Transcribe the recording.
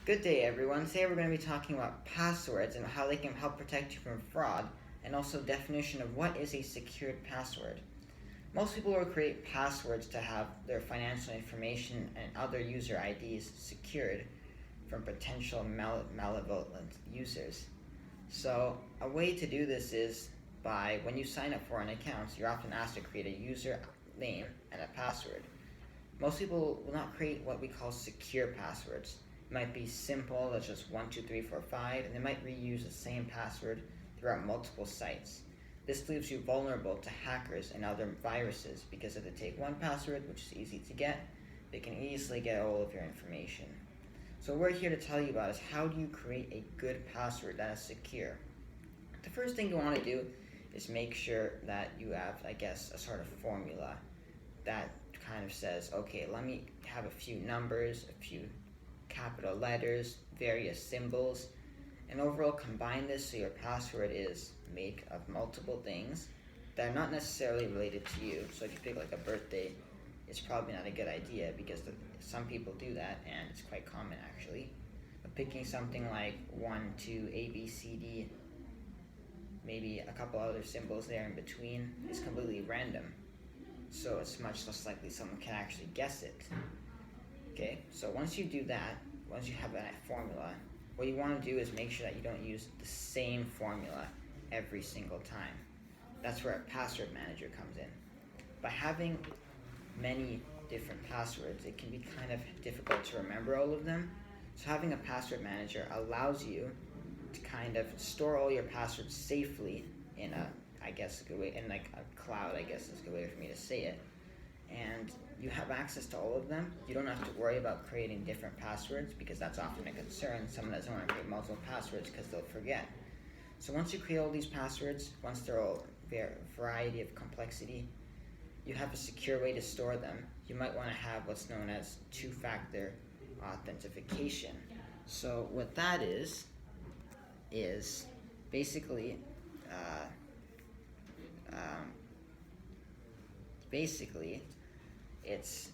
Good day, everyone. Today we're going to be talking about passwords and how they can help protect you from fraud, and also definition of what is a secured password. Most people will create passwords to have their financial information and other user IDs secured from potential malevolent users. So a way to do this is by when you sign up for an account, you're often asked to create a user name and a password. Most people will not create what we call secure passwords. It might be simple, that's just 12345, and they might reuse the same password throughout multiple sites. This leaves you vulnerable to hackers and other viruses because if they take one password, which is easy to get, they can easily get all of your information. So what we're here to tell you about is how do you create a good password that is secure. The first thing you want to do is make sure that you have, a sort of formula that kind of says, okay, let me have a few numbers, a few capital letters, various symbols, and overall combine this so your password is made of multiple things that are not necessarily related to you. So if you pick like a birthday, it's probably not a good idea because some people do that, and it's quite common actually. But picking something like 1, 2, A, B, C, D, maybe a couple other symbols there in between is completely random. So it's much less likely someone can actually guess it. Okay, so once you do that, once you have that formula, what you want to do is make sure that you don't use the same formula every single time. That's where a password manager comes in. By having many different passwords, it can be kind of difficult to remember all of them. So having a password manager allows you to kind of store all your passwords safely in a good way, in like a cloud, I guess is a good way for me to say it. And you have access to all of them. You don't have to worry about creating different passwords because that's often a concern. Someone doesn't want to create multiple passwords because they'll forget. So once you create all these passwords, once they're all variety of complexity, you have a secure way to store them. You might want to have what's known as two-factor authentication. So what that is basically basically it's